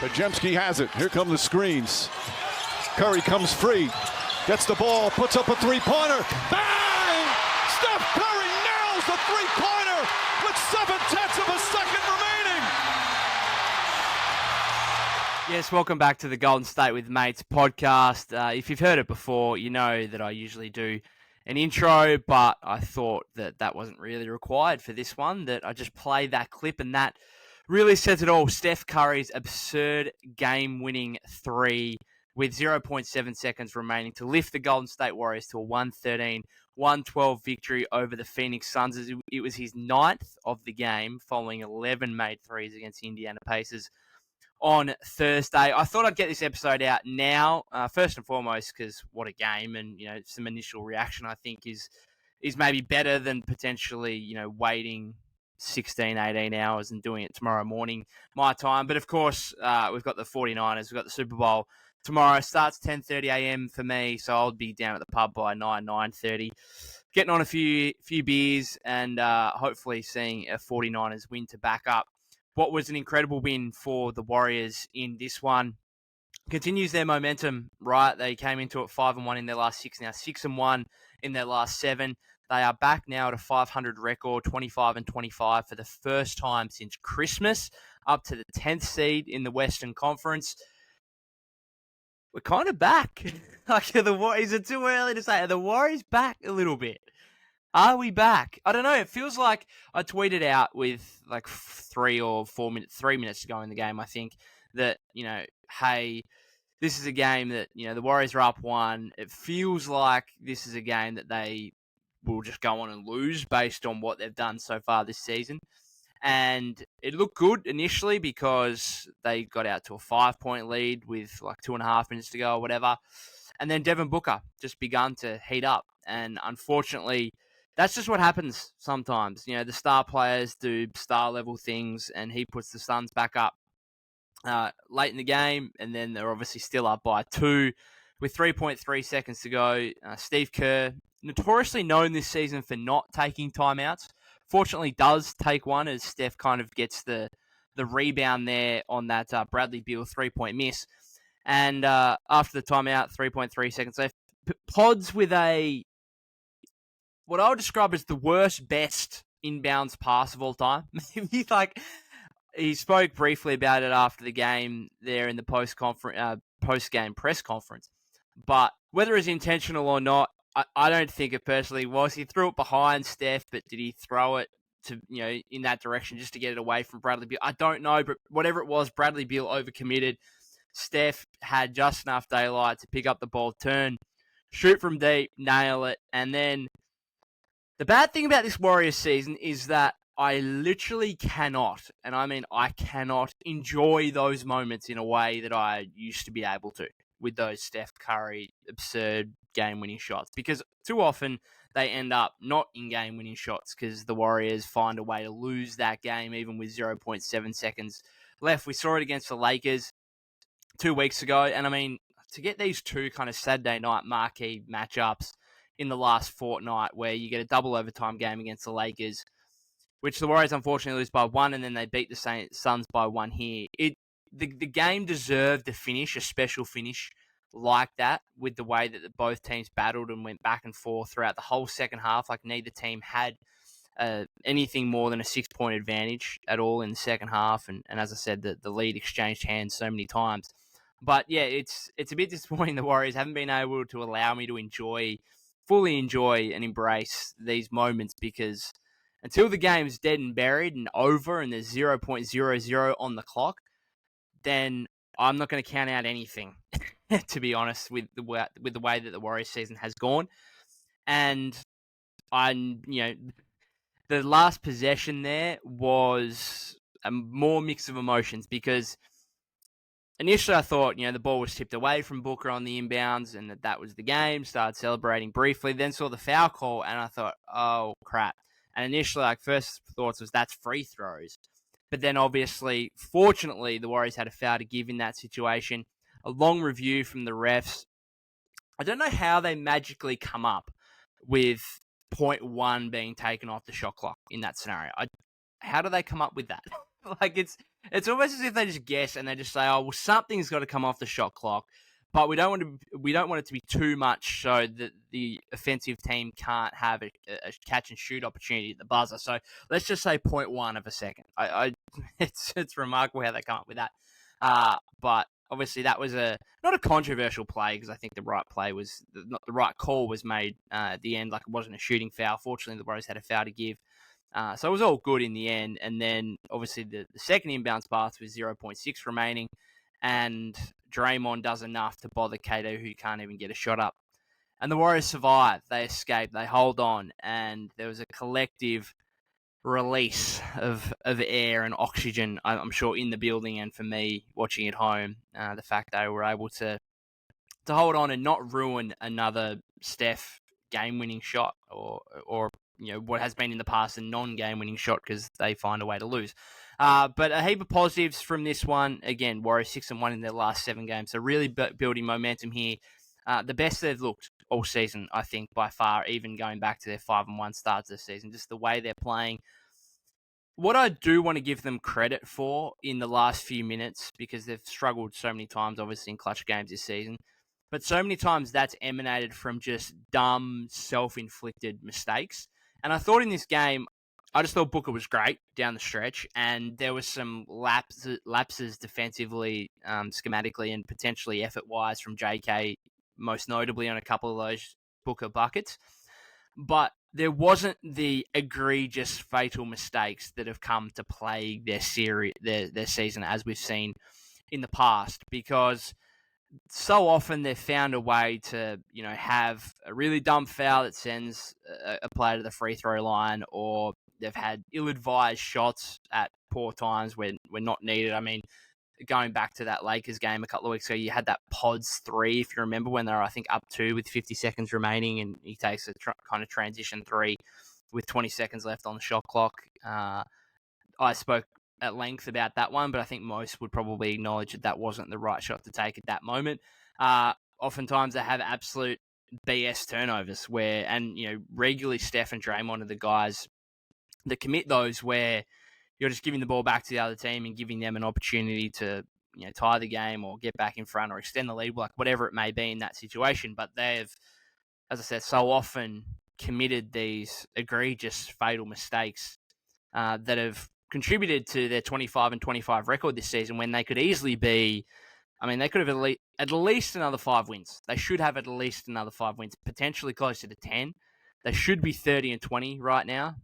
Pajemski has it. Here come the screens. Curry comes free. Gets the ball, puts up a three-pointer. Bang! Steph Curry nails the three-pointer with 7/10 of a second remaining. Yes, welcome back to the Golden State with Mates podcast. If you've heard it before, you know that I usually do an intro, but I thought that wasn't really required for this one, that I just play that clip, and that really says it all. Steph Curry's absurd game-winning three with 0.7 seconds remaining to lift the Golden State Warriors to a 113-112 victory over the Phoenix Suns. It was his ninth of the game, following 11 made threes against the Indiana Pacers on Thursday. I thought I'd get this episode out now, first and foremost, because what a game, and some initial reaction I think is maybe better than potentially waiting 16, 18 hours and doing it tomorrow morning my time. But of course, we've got the 49ers, we've got the Super Bowl tomorrow. Starts 10:30 a.m. for me, so I'll be down at the pub by 9:30, getting on a few beers and hopefully seeing a 49ers win to back up what was an incredible win for the Warriors in this one. Continues their momentum, right? They came into it 5-1 in their last 6, now 6-1 in their last 7. They are back now at a 500 record, 25-25 for the first time since Christmas, up to the 10th seed in the Western Conference. We're kind of back. Is it too early to say? Are the Warriors back a little bit? Are we back? I don't know. It feels like I tweeted out with like 3 minutes to go in the game, I think, that, hey, this is a game that, the Warriors are up 1. It feels like this is a game that they will just go on and lose based on what they've done so far this season. And it looked good initially because they got out to a 5-point lead with like 2.5 minutes to go or whatever. And then Devin Booker just begun to heat up. And unfortunately, that's just what happens sometimes. The star players do star-level things, and he puts the Suns back up late in the game, and then they're obviously still up by 2 with 3.3 seconds to go. Steve Kerr, notoriously known this season for not taking timeouts, fortunately does take one as Steph kind of gets the rebound there on that Bradley Beal 3-point miss. And after the timeout, 3.3 seconds left, pods with what I would describe as the worst, best inbounds pass of all time. Maybe he spoke briefly about it after the game there in the post-game press conference. But whether it's intentional or not, I don't think it personally was. He threw it behind Steph, but did he throw it to in that direction just to get it away from Bradley Beal? I don't know, but whatever it was, Bradley Beal overcommitted. Steph had just enough daylight to pick up the ball, turn, shoot from deep, nail it, and then the bad thing about this Warriors season is that I literally cannot, and I mean I cannot, enjoy those moments in a way that I used to be able to with those Steph Curry absurd game-winning shots, because too often they end up not in game-winning shots because the Warriors find a way to lose that game even with 0.7 seconds left. We saw it against the Lakers 2 weeks ago, and I mean, to get these two kind of Saturday night marquee matchups in the last fortnight where you get a double overtime game against the Lakers, which the Warriors unfortunately lose by 1, and then they beat the Suns by 1 here. The game deserved a finish, a special finish like that, with the way that both teams battled and went back and forth throughout the whole second half. Like neither team had anything more than a 6-point advantage at all in the second half. And as I said, the lead exchanged hands so many times. But yeah, it's a bit disappointing the Warriors haven't been able to allow me to fully enjoy and embrace these moments, because until the game's dead and buried and over and there's 0.00 on the clock, then I'm not going to count out anything, to be honest, with the way that the Warriors season has gone. And the last possession there was a more mix of emotions, because initially I thought, the ball was tipped away from Booker on the inbounds and that was the game, started celebrating briefly, then saw the foul call and I thought, oh crap. And initially, first thoughts was that's free throws. But then obviously, fortunately, the Warriors had a foul to give in that situation. A long review from the refs. I don't know how they magically come up with 0.1 being taken off the shot clock in that scenario. How do they come up with that? Like it's almost as if they just guess and they just say, "Oh, well, something's got to come off the shot clock," but we don't want it to be too much so that the offensive team can't have a catch and shoot opportunity at the buzzer. So let's just say 0.1 of a second. It's remarkable how they come up with that. But obviously that was not a controversial play because I think the right play was not the right call was made at the end. Like it wasn't a shooting foul. Fortunately, the Warriors had a foul to give. So it was all good in the end. And then obviously the second inbounds pass with 0.6 remaining. And Draymond does enough to bother Kato, who can't even get a shot up. And the Warriors survive. They escape. They hold on. And there was a collective release of air and oxygen, I'm sure, in the building. And for me, watching at home, the fact they were able to hold on and not ruin another Steph game-winning shot or what has been in the past a non-game-winning shot because they find a way to lose. But a heap of positives from this one. Again, Warriors 6-1 in their last 7 games, so really building momentum here. The best they've looked all season, I think, by far, even going back to their 5-1 starts this season. Just the way they're playing. What I do want to give them credit for in the last few minutes, because they've struggled so many times, obviously, in clutch games this season, but so many times that's emanated from just dumb, self-inflicted mistakes. And I thought in this game, I just thought Booker was great down the stretch, and there was some lapses defensively, schematically, and potentially effort-wise from JK, most notably on a couple of those Booker buckets. But there wasn't the egregious fatal mistakes that have come to plague their season, as we've seen in the past, because so often they've found a way to, have a really dumb foul that sends a player to the free throw line, or they've had ill-advised shots at poor times when not needed. I mean, going back to that Lakers game a couple of weeks ago, you had that Pods 3, if you remember, when they were, I think, up 2 with 50 seconds remaining, and he takes a kind of transition 3 with 20 seconds left on the shot clock. I spoke at length about that one, but I think most would probably acknowledge that wasn't the right shot to take at that moment. Oftentimes they have absolute BS turnovers regularly Steph and Draymond are the guys that commit those where you're just giving the ball back to the other team and giving them an opportunity to, tie the game or get back in front or extend the lead, like whatever it may be in that situation. But they've, as I said, so often committed these egregious fatal mistakes that have contributed to their 25-25 record this season, when they could easily be, they could have at least another 5 wins. They should have at least another 5 wins, potentially closer to 10. They should be 30-20 right now.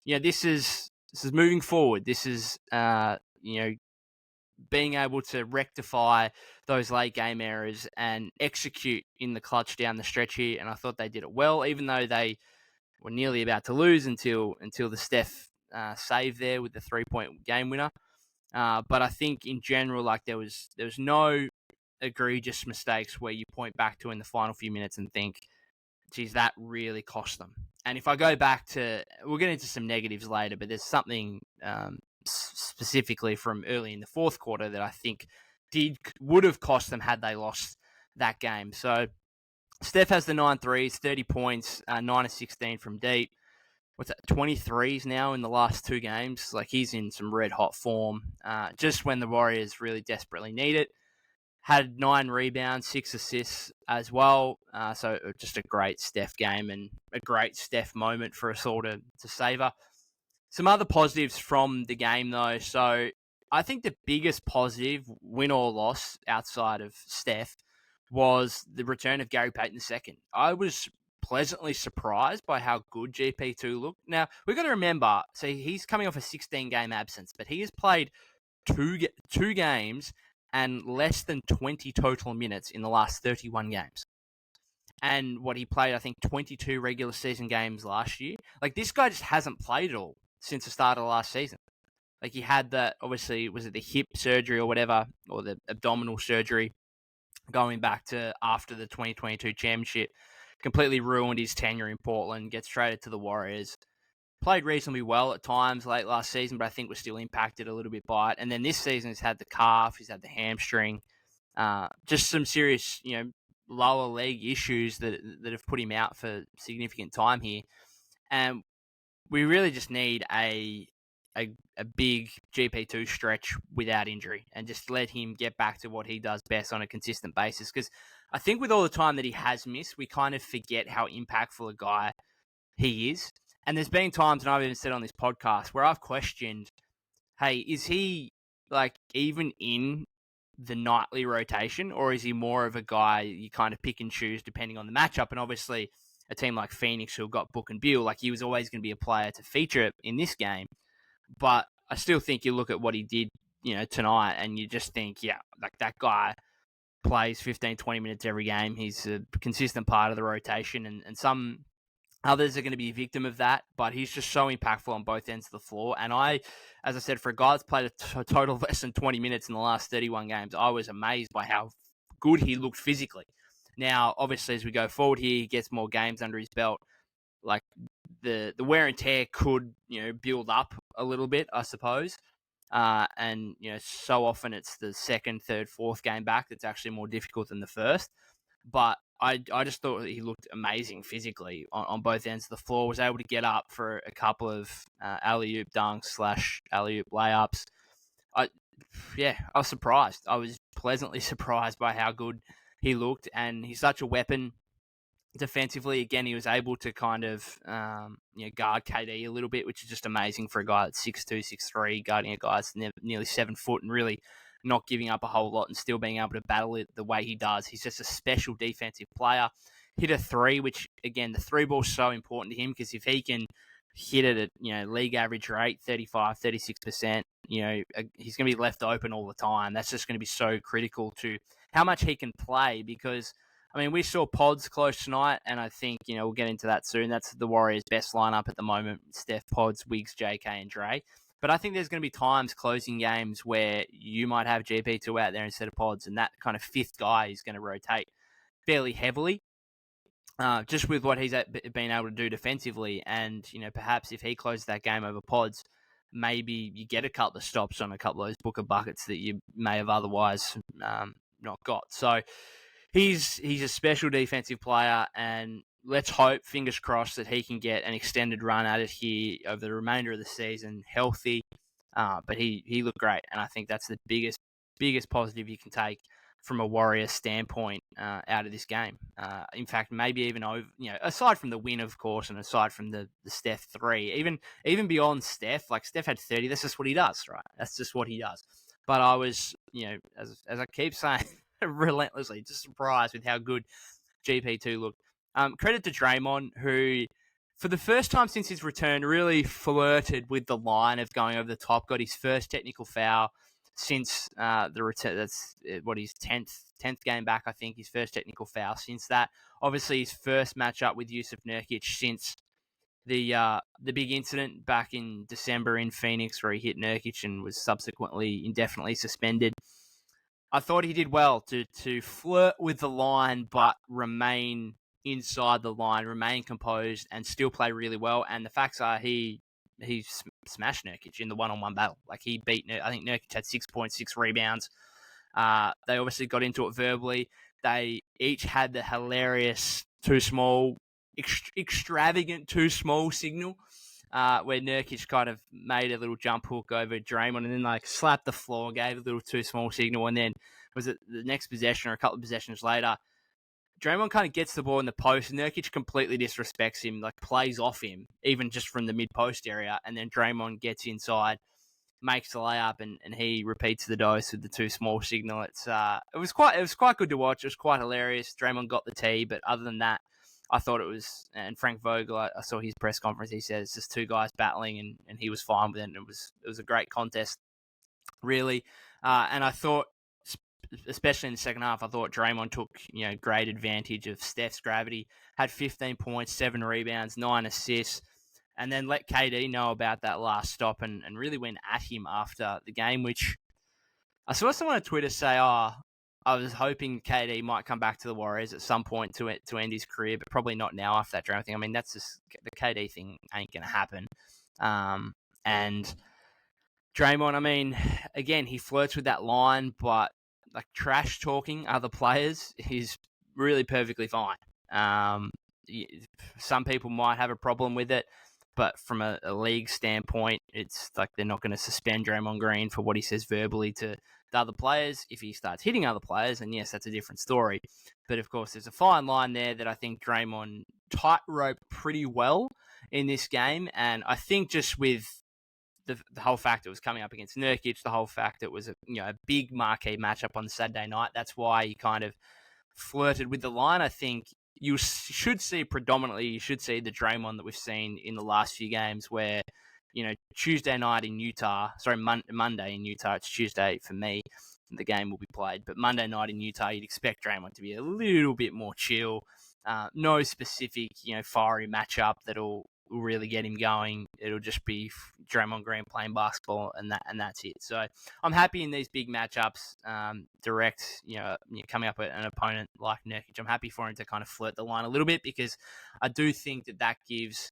This is moving forward. This is, being able to rectify those late game errors and execute in the clutch down the stretch here. And I thought they did it well, even though they were nearly about to lose until the Steph save there with the 3-point game winner. But I think in general, like there was no egregious mistakes where you point back to in the final few minutes and think, geez, that really cost them. And if I go back to, we'll get into some negatives later, but there's something specifically from early in the fourth quarter that I think would have cost them had they lost that game. So Steph has the 9 threes, 30 points, 9 of 16 from deep. What's that, 23s now in the last 2 games? Like, he's in some red hot form, just when the Warriors really desperately need it. Had 9 rebounds, 6 assists as well. So just a great Steph game and a great Steph moment for us all to savor. Some other positives from the game, though. So I think the biggest positive, win or loss, outside of Steph, was the return of Gary Payton II. I was pleasantly surprised by how good GP2 looked. Now, we've got to remember, so he's coming off a 16-game absence, but he has played two games and less than 20 total minutes in the last 31 games. And what he played, I think, 22 regular season games last year. Like, this guy just hasn't played at all since the start of the last season. Like, he had that, obviously, was it the hip surgery or whatever, or the abdominal surgery, going back to after the 2022 championship. Completely ruined his tenure in Portland, gets traded to the Warriors. Played reasonably well at times late last season, but I think was still impacted a little bit by it. And then this season he's had the calf, he's had the hamstring, just some serious, lower leg issues that have put him out for significant time here. And we really just need a a big GP2 stretch without injury and just let him get back to what he does best on a consistent basis. Because I think with all the time that he has missed, we kind of forget how impactful a guy he is. And there's been times, and I've even said on this podcast, where I've questioned, hey, is he like even in the nightly rotation, or is he more of a guy you kind of pick and choose depending on the matchup? And obviously, a team like Phoenix who got Book and Beal, like he was always going to be a player to feature in this game. But I still think you look at what he did, tonight, and you just think, yeah, like that guy plays 15, 20 minutes every game. He's a consistent part of the rotation, and some others are going to be a victim of that, but he's just so impactful on both ends of the floor. And as I said, for a guy that's played a total of less than 20 minutes in the last 31 games, I was amazed by how good he looked physically. Now, obviously, as we go forward here, he gets more games under his belt. Like the wear and tear could, build up a little bit, I suppose. And, so often it's the second, third, fourth game back that's actually more difficult than the first. But I just thought he looked amazing physically on both ends of the floor, was able to get up for a couple of alley-oop dunks / alley-oop layups. I was surprised. I was pleasantly surprised by how good he looked, and he's such a weapon defensively. Again, he was able to kind of guard KD a little bit, which is just amazing for a guy that's 6'2", 6'3", guarding a guy that's nearly 7 foot and really not giving up a whole lot and still being able to battle it the way he does. He's just a special defensive player. Hit a three, which, again, the three ball is so important to him because if he can hit it at, league average rate, 35, 36%, he's going to be left open all the time. That's just going to be so critical to how much he can play because, we saw Pods close tonight, and I think, we'll get into that soon. That's the Warriors' best lineup at the moment, Steph, Pods, Wiggs, JK, and Dre. But I think there's going to be times closing games where you might have GP2 out there instead of Pods, and that kind of fifth guy is going to rotate fairly heavily, just with what he's been able to do defensively. And, perhaps if he closes that game over Pods, maybe you get a couple of stops on a couple of those Booker buckets that you may have otherwise not got. So he's a special defensive player, and let's hope, fingers crossed, that he can get an extended run at it here over the remainder of the season, healthy. But he looked great, and I think that's the biggest positive you can take from a Warriors standpoint out of this game. In fact, maybe even over, aside from the win, of course, and aside from the Steph 3, even beyond Steph, like Steph had 30. That's just what he does, right? That's just what he does. But I was, as I keep saying, relentlessly just surprised with how good GP2 looked. Credit to Draymond, who, for the first time since his return, really flirted with the line of going over the top, got his first technical foul since the return. That's what his 10th game back, I think, his first technical foul since that. Obviously, his first matchup with Jusuf Nurkic since the big incident back in December in Phoenix where he hit Nurkic and was subsequently indefinitely suspended. I thought he did well to flirt with the line but remain inside the line, remain composed, and still play really well. And the facts are he smashed Nurkic in the one-on-one battle. Like, he beat I think Nurkic had 6.6 rebounds. They obviously got into it verbally. They each had the hilarious too small, extravagant too small signal, where Nurkic kind of made a little jump hook over Draymond and then slapped the floor, gave a little too small signal, and then was it the next possession or a couple of possessions later, Draymond kind of gets the ball in the post, and Nurkic completely disrespects him, plays off him, even just from the mid-post area, and then Draymond gets inside, makes the layup, and he repeats the dose with the too small signal. It was quite good to watch. It was quite hilarious. Draymond got the tee, but other than that, I thought it was, and Frank Vogel, I saw his press conference, he said it's just two guys battling, and he was fine with it, and it was a great contest, really. And I thought, especially in the second half, I thought Draymond took great advantage of Steph's gravity, had 15 points, 7 rebounds, 9 assists, and then let KD know about that last stop and really went at him after the game, which I saw someone on Twitter say, I was hoping KD might come back to the Warriors at some point to end his career, but probably not now after that Draymond thing. That's just, the KD thing ain't going to happen. And Draymond, again, he flirts with that line, but trash talking other players is really perfectly fine. Some people might have a problem with it. But from a league standpoint, it's like they're not going to suspend Draymond Green for what he says verbally to the other players. If he starts hitting other players, and yes, that's a different story. But of course, there's a fine line there that I think Draymond tightrope pretty well in this game. And I think just with the whole fact it was coming up against Nurkic, the whole fact it was a big marquee matchup on Saturday night, that's why he kind of flirted with the line. I think you should see the Draymond that we've seen in the last few games where, Tuesday night in Utah, Monday in Utah, it's Tuesday for me, the game will be played, but Monday night in Utah, you'd expect Draymond to be a little bit more chill. No specific, fiery matchup that'll really get him going. It'll just be Draymond Green playing basketball, and that's it. So I'm happy in these big matchups, direct, coming up with an opponent like Nurkic. I'm happy for him to kind of flirt the line a little bit, because I do think that gives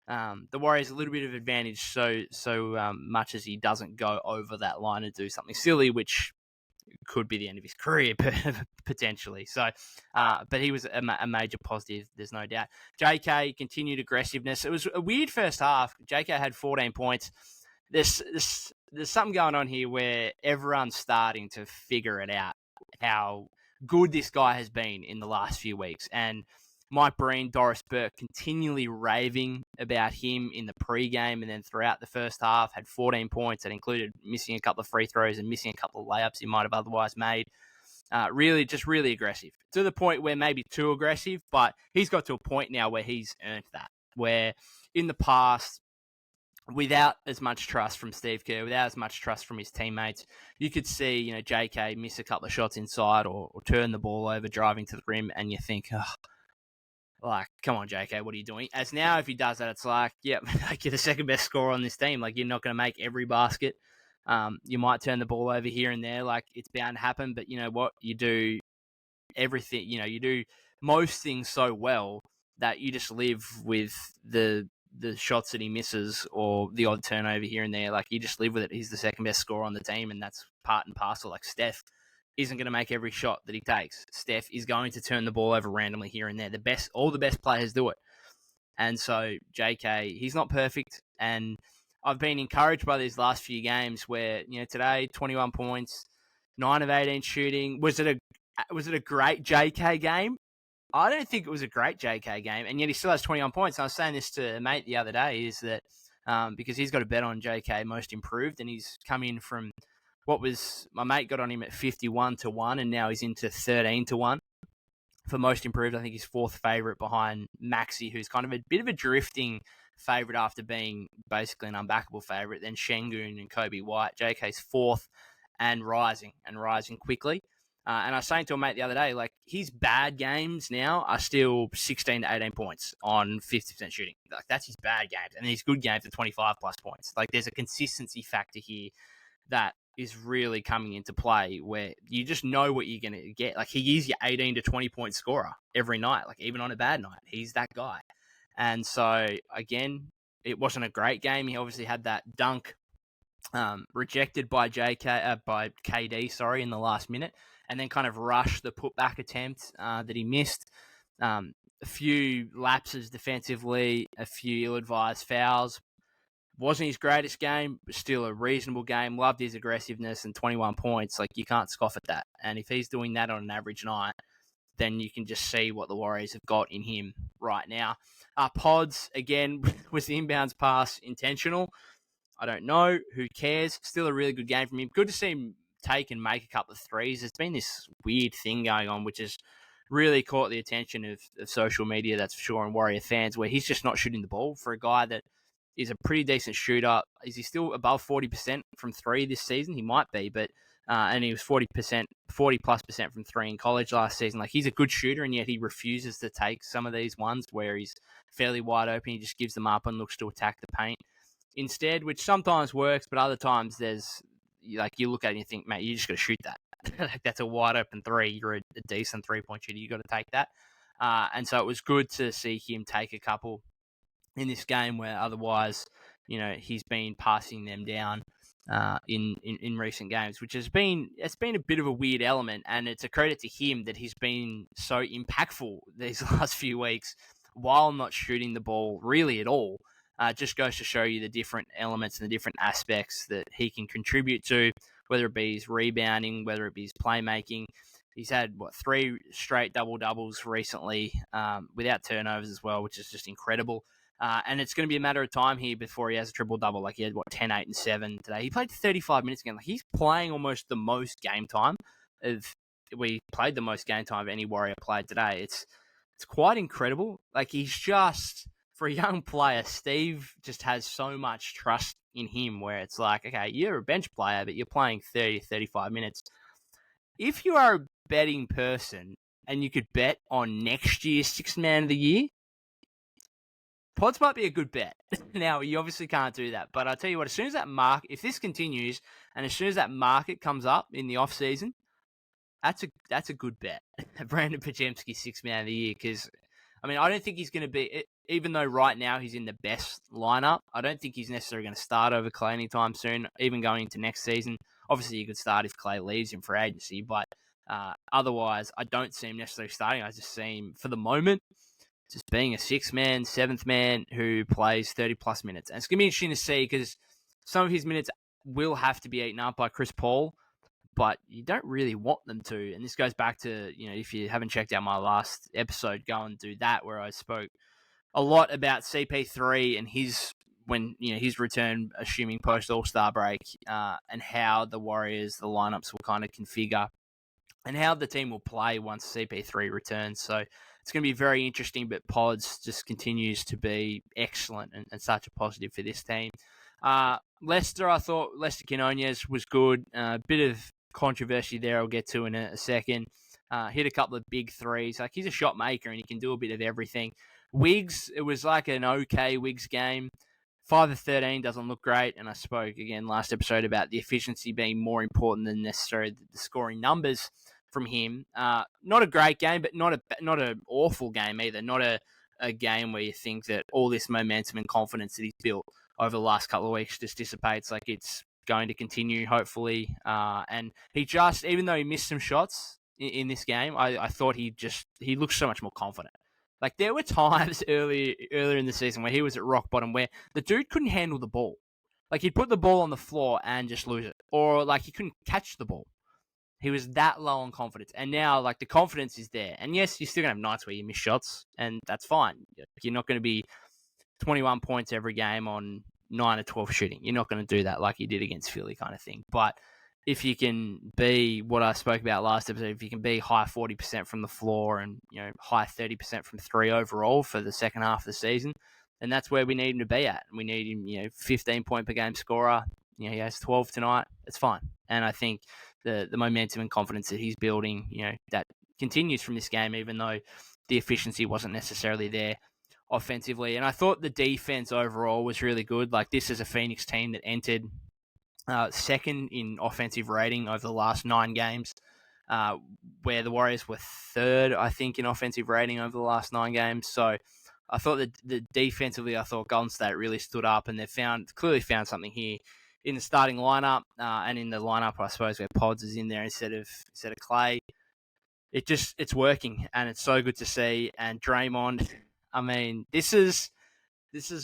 the Warriors a little bit of advantage. So much as he doesn't go over that line and do something silly, which could be the end of his career potentially. So, but he was a major positive, there's no doubt. JK continued aggressiveness. It was a weird first half. JK had 14 points. There's something going on here where everyone's starting to figure it out, how good this guy has been in the last few weeks. And Mike Breen, Doris Burke continually raving about him in the pregame and then throughout the first half. Had 14 points. That included missing a couple of free throws and missing a couple of layups he might have otherwise made. Really aggressive, to the point where maybe too aggressive, but he's got to a point now where he's earned that. Where in the past, without as much trust from Steve Kerr, without as much trust from his teammates, you could see, JK miss a couple of shots inside or turn the ball over driving to the rim, and you think, like, come on, JK, what are you doing? As now, if he does that, it's like, yep, like you're the second best scorer on this team. Like, you're not going to make every basket. You might turn the ball over here and there. Like, it's bound to happen. But you know what? You do everything. You do most things so well that you just live with the shots that he misses or the odd turnover here and there. Like, you just live with it. He's the second best scorer on the team, and that's part and parcel. Like, Steph isn't going to make every shot that he takes. Steph is going to turn the ball over randomly here and there. All the best players do it. And so JK, he's not perfect. And I've been encouraged by these last few games where, today, 21 points, 9 of 18 shooting. Was it a great JK game? I don't think it was a great JK game, and yet he still has 21 points. And I was saying this to a mate the other day, is that because he's got a bet on JK most improved, and he's come in from my mate got on him at 51-1, and now he's into 13-1 for most improved. I think he's fourth favourite behind Maxey, who's kind of a bit of a drifting favourite after being basically an unbackable favourite. Then Şengün and Kobe White. JK's fourth and rising quickly. And I was saying to a mate the other day, like, his bad games now are still 16 to 18 points on 50% shooting. Like, that's his bad games. And his good games are 25 plus points. Like, there's a consistency factor here that is really coming into play, where you just know what you're going to get. Like, he is your 18 to 20 point scorer every night, like even on a bad night. He's that guy. And so, again, it wasn't a great game. He obviously had that dunk rejected by KD, in the last minute, and then kind of rushed the putback attempt that he missed. A few lapses defensively, a few ill-advised fouls. Wasn't his greatest game, but still a reasonable game. Loved his aggressiveness, and 21 points. Like, you can't scoff at that. And if he's doing that on an average night, then you can just see what the Warriors have got in him right now. Pods, again, was the inbounds pass intentional? I don't know. Who cares? Still a really good game from him. Good to see him take and make a couple of threes. There's been this weird thing going on, which has really caught the attention of social media, that's for sure, and Warrior fans, where he's just not shooting the ball for a guy that is a pretty decent shooter. Is he still above 40% from three this season? He might be, but and he was 40% from three in college last season. Like, he's a good shooter, and yet he refuses to take some of these ones where he's fairly wide open. He just gives them up and looks to attack the paint instead, which sometimes works, but other times there's, like, you look at it and you think, mate, you just got to shoot that. Like, that's a wide open three. You're a decent 3-point shooter. You got to take that. And so it was good to see him take a couple in this game where otherwise, he's been passing them down in recent games, which it's been a bit of a weird element, and it's a credit to him that he's been so impactful these last few weeks while not shooting the ball really at all. Just goes to show you the different elements and the different aspects that he can contribute to, whether it be his rebounding, whether it be his playmaking. He's had, 3 straight double-doubles recently without turnovers as well, which is just incredible. And it's going to be a matter of time here before he has a triple-double. Like, he had, 10, 8, and 7 today. He played 35 minutes again. Like, he's playing almost the most game time. We played the most game time of any Warrior played today. It's quite incredible. Like, he's just, for a young player, Steve just has so much trust in him where it's like, okay, you're a bench player, but you're playing 30, 35 minutes. If you are a betting person and you could bet on next year's Sixth Man of the Year, Pods might be a good bet. Now, you obviously can't do that, but I'll tell you what, as soon as that if this continues, and as soon as that market comes up in the off-season, that's a good bet. Brandon Podziemski, Sixth Man of the Year, because, I mean, I don't think he's going to be, even though right now he's in the best lineup, I don't think he's necessarily going to start over Klay anytime soon, even going into next season. Obviously, you could start if Klay leaves him for agency, but otherwise, I don't see him necessarily starting. I just see him, for the moment, just being a sixth man, seventh man who plays 30-plus minutes. And it's going to be interesting to see because some of his minutes will have to be eaten up by Chris Paul, but you don't really want them to. And this goes back to, if you haven't checked out my last episode, go and do that, where I spoke a lot about CP3 and his return, assuming post All-Star break, and how the Warriors, the lineups will kind of configure and how the team will play once CP3 returns. So it's going to be very interesting, but Pods just continues to be excellent and such a positive for this team. Leicester, I thought Lester Quinones was good. A bit of controversy there I'll get to in a second. Hit a couple of big threes. Like, he's a shot maker and he can do a bit of everything. Wiggs, it was like an okay Wiggs game. 5 of 13 doesn't look great, and I spoke again last episode about the efficiency being more important than necessarily the scoring numbers from him. Not a great game, but not an awful game either. Not a game where you think that all this momentum and confidence that he's built over the last couple of weeks just dissipates. Like, it's going to continue, hopefully. And he just, even though he missed some shots in this game, I thought he looked so much more confident. Like, there were times earlier in the season where he was at rock bottom where the dude couldn't handle the ball. Like, he'd put the ball on the floor and just lose it. Or, like, he couldn't catch the ball. He was that low on confidence. And now, like, the confidence is there. And yes, you're still going to have nights where you miss shots, and that's fine. You're not going to be 21 points every game on 9 or 12 shooting. You're not going to do that like you did against Philly kind of thing. But if you can be what I spoke about last episode, if you can be high 40% from the floor and, high 30% from 3 overall for the second half of the season, then that's where we need him to be at. We need him, 15 point per game scorer. He has 12 tonight. It's fine. And I think the momentum and confidence that he's building, that continues from this game, even though the efficiency wasn't necessarily there offensively. And I thought the defense overall was really good. Like, this is a Phoenix team that entered second in offensive rating over the last 9 games, where the Warriors were third, I think, in offensive rating over the last 9 games. So I thought that the defensively, I thought Golden State really stood up, and they clearly found something here in the starting lineup, and in the lineup, I suppose, where Pods is in there instead of Klay. It's working, and it's so good to see. And Draymond, I mean, this is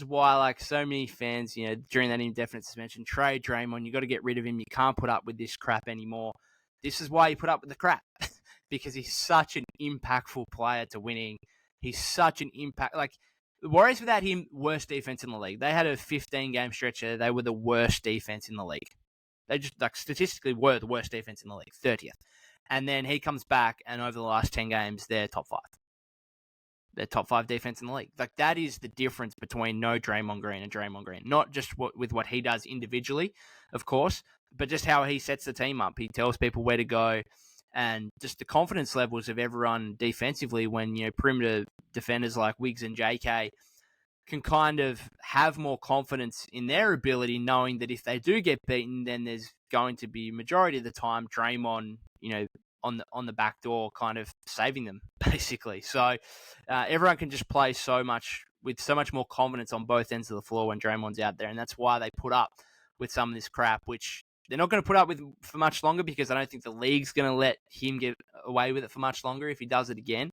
why, like, so many fans, during that indefinite suspension, trade Draymond. You got to get rid of him. You can't put up with this crap anymore. This is why you put up with the crap, because he's such an impactful player to winning. He's such an impact. Like, the Warriors without him, worst defense in the league. They had a 15-game stretch there. They were the worst defense in the league. They just, like, statistically were the worst defense in the league, 30th. And then he comes back, and over the last 10 games, they're top 5. They're top 5 defense in the league. Like, that is the difference between no Draymond Green and Draymond Green. Not just with what he does individually, of course, but just how he sets the team up. He tells people where to go, and just the confidence levels of everyone defensively when, perimeter defenders like Wiggs and JK can kind of have more confidence in their ability, knowing that if they do get beaten, then there's going to be, majority of the time, Draymond, on the back door, kind of saving them, basically. So everyone can just play with so much more confidence on both ends of the floor when Draymond's out there, and that's why they put up with some of this crap, which they're not going to put up with for much longer, because I don't think the league's going to let him get away with it for much longer if he does it again.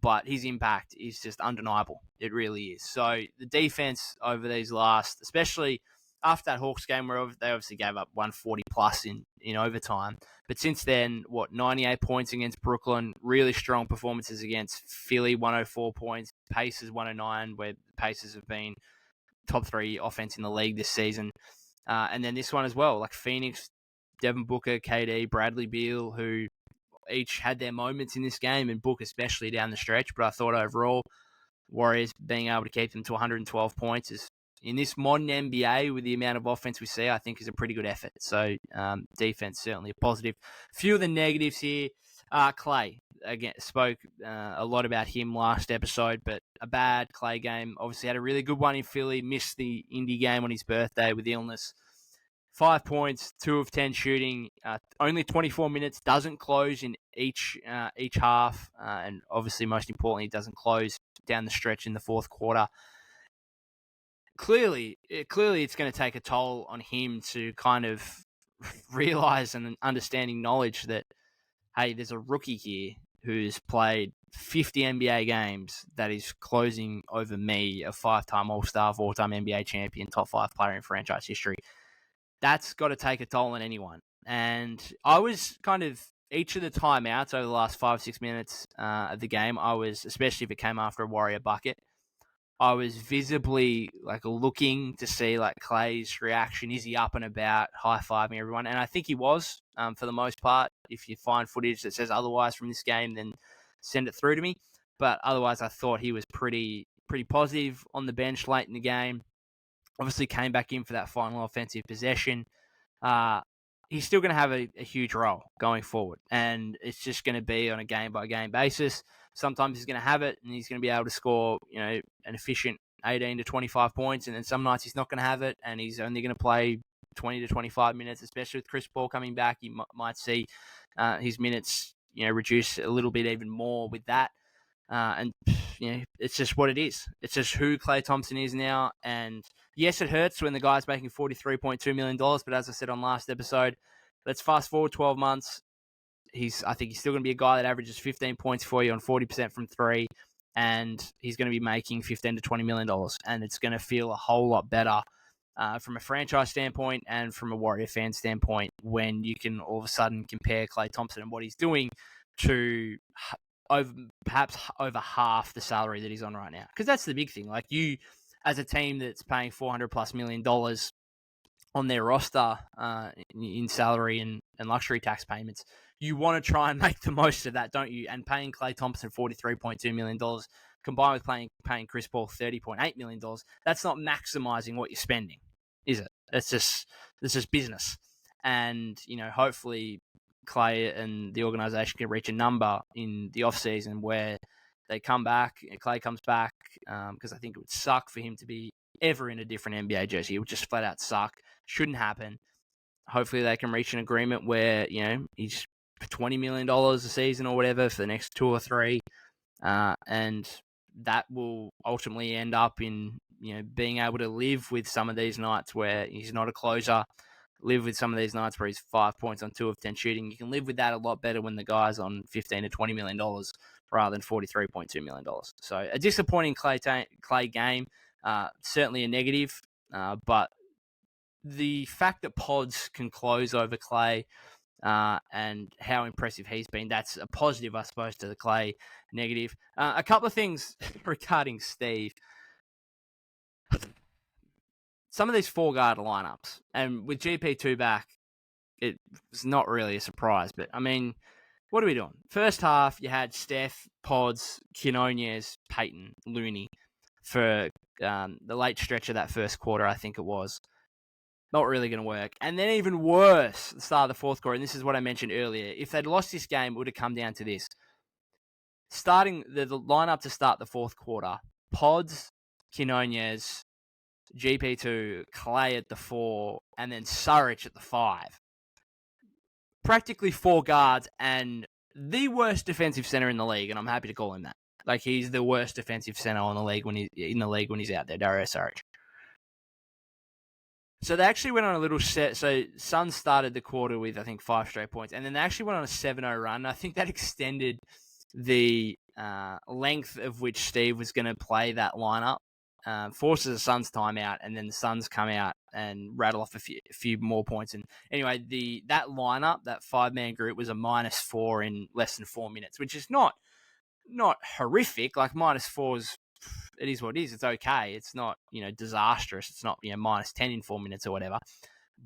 but his impact is just undeniable. It really is. So the defense over these last, especially after that Hawks game where they obviously gave up 140 plus in overtime. But since then, 98 points against Brooklyn, really strong performances against Philly, 104 points, Pacers 109, where Pacers have been top 3 offense in the league this season. And then this one as well, like Phoenix, Devin Booker, KD, Bradley Beal, who each had their moments in this game, and Book especially down the stretch. But I thought overall, Warriors being able to keep them to 112 points is, in this modern NBA with the amount of offense we see, I think is a pretty good effort. So defense certainly a positive. Few of the negatives here. Klay, again, spoke a lot about him last episode, but a bad Klay game. Obviously had a really good one in Philly, missed the Indy game on his birthday with illness. 5 points, 2 of 10 shooting, only 24 minutes, doesn't close in each half, and obviously most importantly, doesn't close down the stretch in the fourth quarter. Clearly it's going to take a toll on him to kind of realize and understanding knowledge that, hey, there's a rookie here who's played 50 NBA games that is closing over me, a 5-time All-Star, 4-time NBA champion, top 5 player in franchise history. That's got to take a toll on anyone. And I was kind of, each of the timeouts over the last 5-6 minutes of the game, I was, especially if it came after a Warrior bucket, I was visibly like looking to see like Klay's reaction. Is he up and about, high-fiving everyone? And I think he was, for the most part. If you find footage that says otherwise from this game, then send it through to me. But otherwise, I thought he was pretty positive on the bench late in the game. Obviously came back in for that final offensive possession. He's still going to have a huge role going forward. And it's just going to be on a game-by-game basis. Sometimes he's going to have it and he's going to be able to score, an efficient 18 to 25 points. And then some nights he's not going to have it and he's only going to play 20 to 25 minutes, especially with Chris Paul coming back. You might see his minutes, reduce a little bit even more with that. And it's just what it is. It's just who Klay Thompson is now. And yes, it hurts when the guy's making $43.2 million. But as I said on last episode, let's fast forward 12 months. I think he's still going to be a guy that averages 15 points for you on 40% from 3. And he's going to be making $15 to $20 million. And it's going to feel a whole lot better from a franchise standpoint and from a Warrior fan standpoint when you can all of a sudden compare Klay Thompson and what he's doing to perhaps over half the salary that he's on right now. Because that's the big thing. Like, you, as a team that's paying $400+ million on their roster in salary and luxury tax payments, you want to try and make the most of that, don't you? And paying Klay Thompson $43.2 million combined with paying Chris Paul $30.8 million, that's not maximizing what you're spending, is it? That's just business. And, hopefully Klay and the organization can reach a number in the offseason where they come back, Klay comes back, because I think it would suck for him to be ever in a different NBA jersey. It would just flat out suck. Shouldn't happen. Hopefully they can reach an agreement where, he's $20 million a season or whatever for the next 2 or 3. And that will ultimately end up in, being able to live with some of these nights where he's not a closer, live with some of these nights where he's 5 points on 2 of 10 shooting. You can live with that a lot better when the guy's on $15 to $20 million rather than $43.2 million. So a disappointing Klay game, certainly a negative, but the fact that pods can close over Klay and how impressive he's been, that's a positive, I suppose, to the Klay negative. A couple of things regarding Steve. Some of these 4-guard lineups, and with GP2 back, it was not really a surprise. But, I mean, what are we doing? First half, you had Steph, Pods, Quinones, Peyton, Looney for the late stretch of that first quarter, I think it was. Not really going to work. And then even worse, the start of the fourth quarter, and this is what I mentioned earlier. If they'd lost this game, it would have come down to this. Starting the lineup to start the fourth quarter, Pods, Quinones, GP2, Klay at the 4, and then Saric at the 5. Practically 4 guards and the worst defensive center in the league, and I'm happy to call him that. Like, he's the worst defensive center in the league when he's out there, Dario Saric. So they actually went on a little set. So Suns started the quarter with, I think, 5 straight points. And then they actually went on a 7-0 run. I think that extended the length of which Steve was going to play that lineup, forces the Suns timeout, and then the Suns come out and rattle off a few more points. And anyway, that lineup, that 5-man group, was a -4 in less than 4 minutes, which is not horrific. Like -4 is, it is what it is. It's okay. It's not, disastrous. It's not, -10 in 4 minutes or whatever.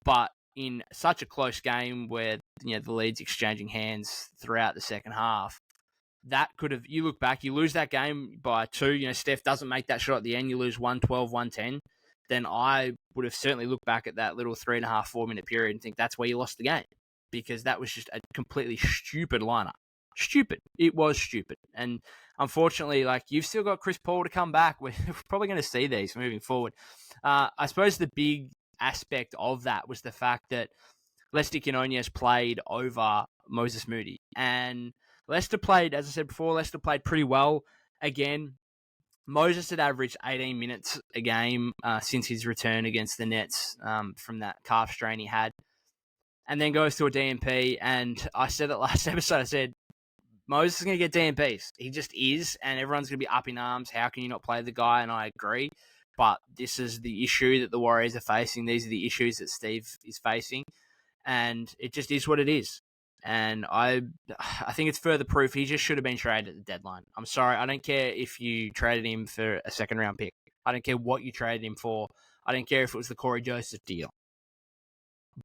But in such a close game where, the lead's exchanging hands throughout the second half, that could have, you look back, you lose that game by 2, Steph doesn't make that shot at the end, you lose 112, 110, then I would have certainly looked back at that little 3.5, 4-minute period and think that's where you lost the game, because that was just a completely stupid lineup. Stupid. It was stupid. And unfortunately, you've still got Chris Paul to come back. We're probably going to see these moving forward. I suppose the big aspect of that was the fact that Lester Quinones played over Moses Moody. And Lester played, as I said before, Lester played pretty well. Again, Moses had averaged 18 minutes a game since his return against the Nets from that calf strain he had. And then goes to a DNP. And I said it last episode, I said, Moses is going to get DNPs. He just is. And everyone's going to be up in arms. How can you not play the guy? And I agree. But this is the issue that the Warriors are facing. These are the issues that Steve is facing. And it just is what it is. And I think it's further proof he just should have been traded at the deadline. I'm sorry. I don't care if you traded him for a second-round pick. I don't care what you traded him for. I don't care if it was the Corey Joseph deal.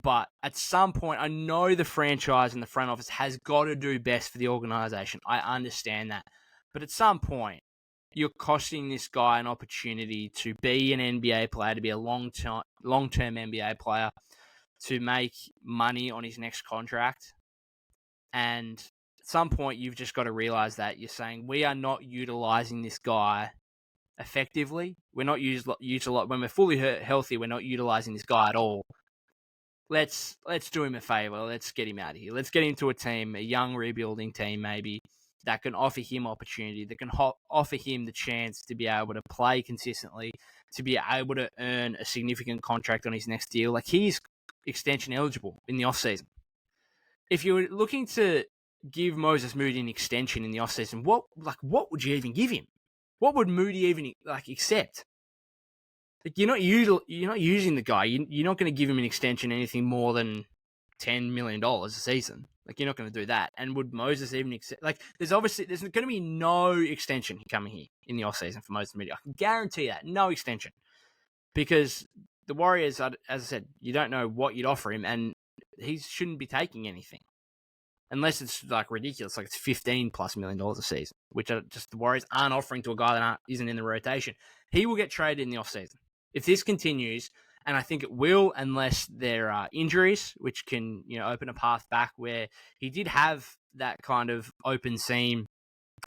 But at some point, I know the franchise and the front office has got to do best for the organization. I understand that. But at some point, you're costing this guy an opportunity to be an NBA player, to be a long-term NBA player, to make money on his next contract. And at some point, you've just got to realize that you're saying, we are not utilizing this guy effectively. We're not utilizing, when we're fully healthy, we're not utilizing this guy at all. Let's do him a favor. Let's get him out of here. Let's get him to a team, a young rebuilding team maybe, that can offer him opportunity, that can offer him the chance to be able to play consistently, to be able to earn a significant contract on his next deal. He's extension eligible in the offseason. If you're looking to give Moses Moody an extension in the offseason, what would you even give him? What would Moody even accept? You're not using the guy. You're not going to give him an extension anything more than $10 million a season. You're not going to do that. And would Moses even accept? There's going to be no extension coming here in the offseason for Moses Moody. I can guarantee that. No extension. Because the Warriors, as I said, you don't know what you'd offer him, and he shouldn't be taking anything. Unless it's ridiculous, it's $15+ million a season, which are just the Warriors aren't offering to a guy that isn't in the rotation. He will get traded in the offseason. If this continues, and I think it will, unless there are injuries, which can open a path back, where he did have that kind of open seam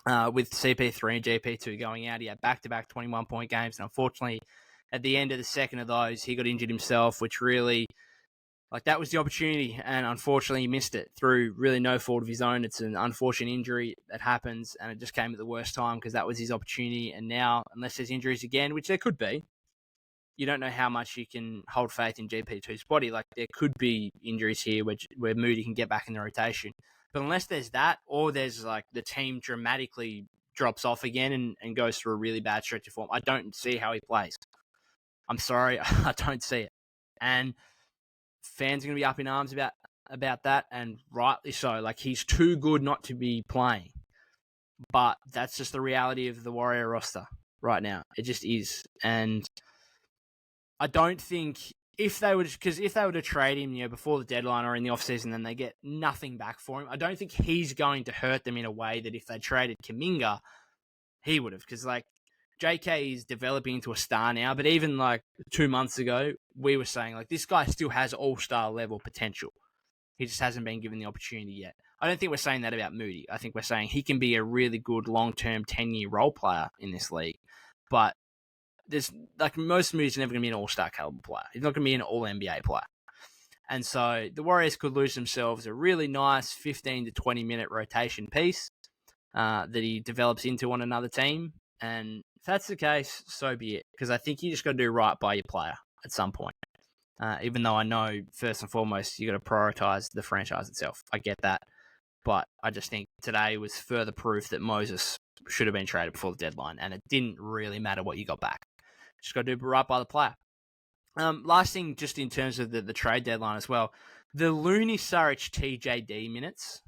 with CP3 and GP2 going out. He had back-to-back 21-point games, and unfortunately, at the end of the second of those, he got injured himself, which really, that was the opportunity, and unfortunately he missed it through really no fault of his own. It's an unfortunate injury that happens, and it just came at the worst time because that was his opportunity. And now, unless there's injuries again, which there could be, you don't know how much you can hold faith in GP2's body. There could be injuries here where Moody can get back in the rotation. But unless there's that, or there's the team dramatically drops off again and goes through a really bad stretch of form, I don't see how he plays. I'm sorry, I don't see it. And fans are going to be up in arms about that, and rightly so. He's too good not to be playing. But that's just the reality of the Warrior roster right now. It just is. And I don't think if they were to trade him, before the deadline or in the offseason, then they get nothing back for him. I don't think he's going to hurt them in a way that if they traded Kuminga, he would have. Because JK is developing into a star now, but even 2 months ago, we were saying this guy still has all-star level potential. He just hasn't been given the opportunity yet. I don't think we're saying that about Moody. I think we're saying he can be a really good long-term 10-year role player in this league, but there's most Moody's never going to be an all-star caliber player. He's not going to be an all-NBA player. And so the Warriors could lose themselves a really nice 15 to 20 minute rotation piece that he develops into on another team. And if that's the case, so be it. Because I think you just got to do right by your player at some point. Even though I know, first and foremost, you got to prioritize the franchise itself. I get that. But I just think today was further proof that Moses should have been traded before the deadline, and it didn't really matter what you got back. Just got to do right by the player. Last thing, just in terms of the trade deadline as well, the Looney Saric TJD minutes,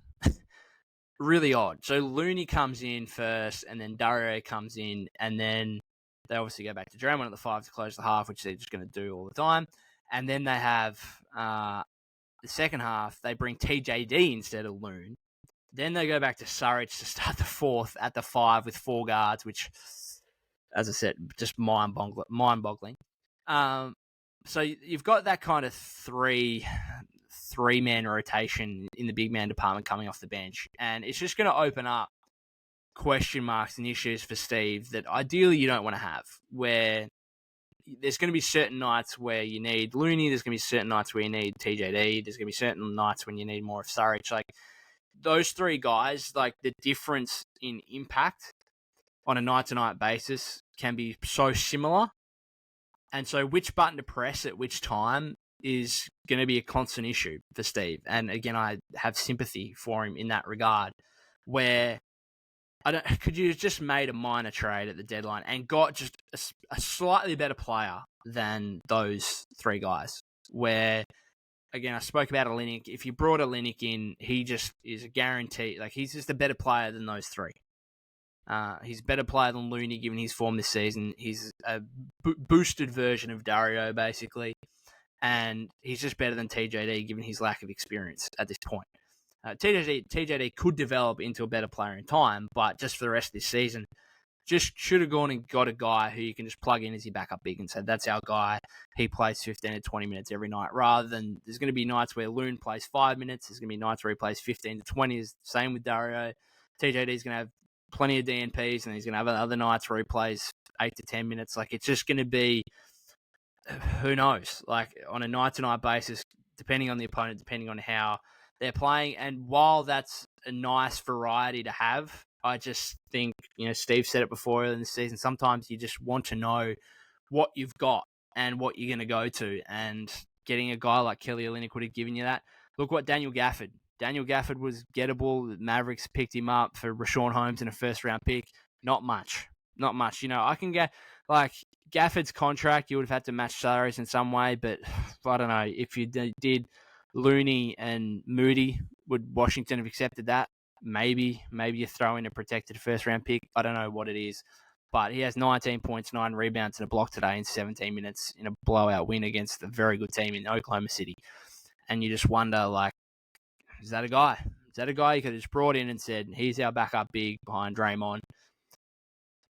really odd. So Looney comes in first, and then Dario comes in, and then they obviously go back to Draymond at the 5 to close the half, which they're just going to do all the time. And then they have the second half, they bring TJD instead of Loon. Then they go back to Saric to start the fourth at the 5 with 4 guards, which, as I said, just mind-boggling. So you've got that kind of three-man rotation in the big man department coming off the bench, and it's just going to open up question marks and issues for Steve that ideally you don't want to have, where there's going to be certain nights where you need Looney, there's going to be certain nights where you need TJD, there's going to be certain nights when you need more of Saric. Like, those 3 guys, like, the difference in impact on a night-to-night basis can be so similar. And so which button to press at which time is going to be a constant issue for Steve. And again, I have sympathy for him in that regard, where could you have just made a minor trade at the deadline and got just a slightly better player than those 3 guys, where, again, I spoke about Olynyk. If you brought Olynyk in, he just is a guarantee. Like, he's just a better player than those 3. He's a better player than Looney, given his form this season. He's a boosted version of Dario, basically. And he's just better than TJD, given his lack of experience at this point. TJD could develop into a better player in time, but just for the rest of this season, just should have gone and got a guy who you can just plug in as your backup big and say, that's our guy. He plays 15 to 20 minutes every night, rather than there's going to be nights where Loon plays 5 minutes. There's going to be nights where he plays 15 to 20. Same with Dario. TJD's going to have plenty of DNPs, and he's going to have other nights where he plays 8 to 10 minutes. Like, it's just going to be, who knows, like, on a night-to-night basis, depending on the opponent, depending on how they're playing. And while that's a nice variety to have, I just think, Steve said it before in the season, sometimes you just want to know what you've got and what you're going to go to. And getting a guy like Kelly Olynyk would have given you that. Look what Daniel Gafford was gettable. The Mavericks picked him up for Rashawn Holmes in a first-round pick. Not much. I can get, like, Gafford's contract, you would have had to match salaries in some way, but I don't know. If you did Looney and Moody, would Washington have accepted that? Maybe you throw in a protected first-round pick. I don't know what it is. But he has 19 points, 9 rebounds, and a block today in 17 minutes in a blowout win against a very good team in Oklahoma City. And you just wonder, like, is that a guy? Is that a guy you could have just brought in and said, he's our backup big behind Draymond?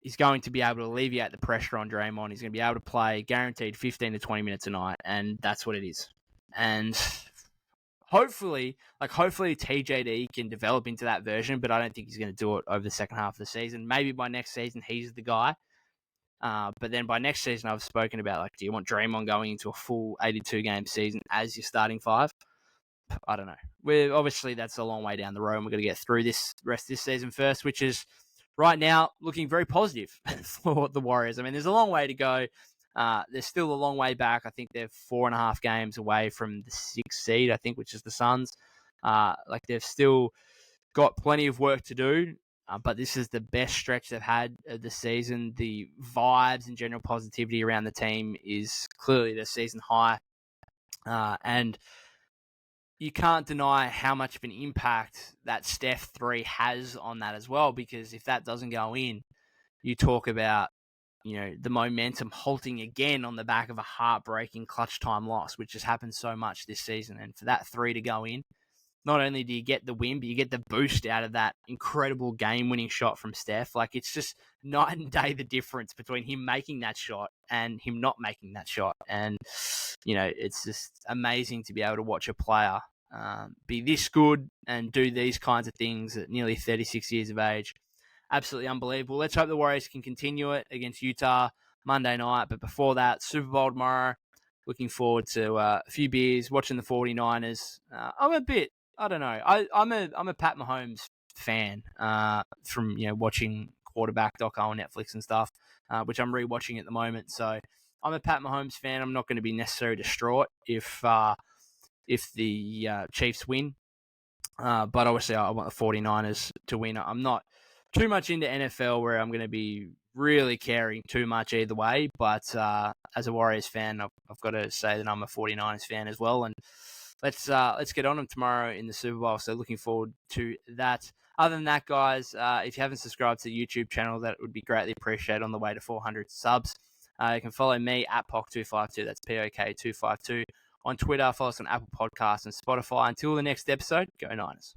He's going to be able to alleviate the pressure on Draymond. He's going to be able to play guaranteed 15 to 20 minutes a night, and that's what it is. And hopefully TJD can develop into that version, but I don't think he's going to do it over the second half of the season. Maybe by next season, he's the guy. But then by next season, I've spoken about, like, do you want Draymond going into a full 82-game season as your starting 5? I don't know. Obviously, that's a long way down the road, and we're going to get through this rest of this season first, which is right now looking very positive for the Warriors. I mean, there's a long way to go. There's still a long way back. I think they're 4.5 games away from the 6th seed, I think, which is the Suns. Like, they've still got plenty of work to do, but this is the best stretch they've had of the season. The vibes and general positivity around the team is clearly the season high. And you can't deny how much of an impact that Steph 3 has on that as well, because if that doesn't go in, you talk about, the momentum halting again on the back of a heartbreaking clutch time loss, which has happened so much this season. And for that 3 to go in, not only do you get the win, but you get the boost out of that incredible game-winning shot from Steph. Like, it's just night and day the difference between him making that shot and him not making that shot. And, it's just amazing to be able to watch a player be this good and do these kinds of things at nearly 36 years of age. Absolutely unbelievable. Let's hope the Warriors can continue it against Utah Monday night. But before that, Super Bowl tomorrow. Looking forward to a few beers, watching the 49ers. I don't know. I'm a Pat Mahomes fan from watching Quarterback.co on Netflix and stuff, which I'm rewatching at the moment. So I'm a Pat Mahomes fan. I'm not going to be necessarily distraught if the Chiefs win, but obviously I want the 49ers to win. I'm not too much into NFL where I'm going to be really caring too much either way. But as a Warriors fan, I've got to say that I'm a 49ers fan as well. And let's get on them tomorrow in the Super Bowl. So looking forward to that. Other than that, guys, if you haven't subscribed to the YouTube channel, that would be greatly appreciated on the way to 400 subs. You can follow me at POK252. That's POK252 on Twitter. Follow us on Apple Podcasts and Spotify. Until the next episode, go Niners.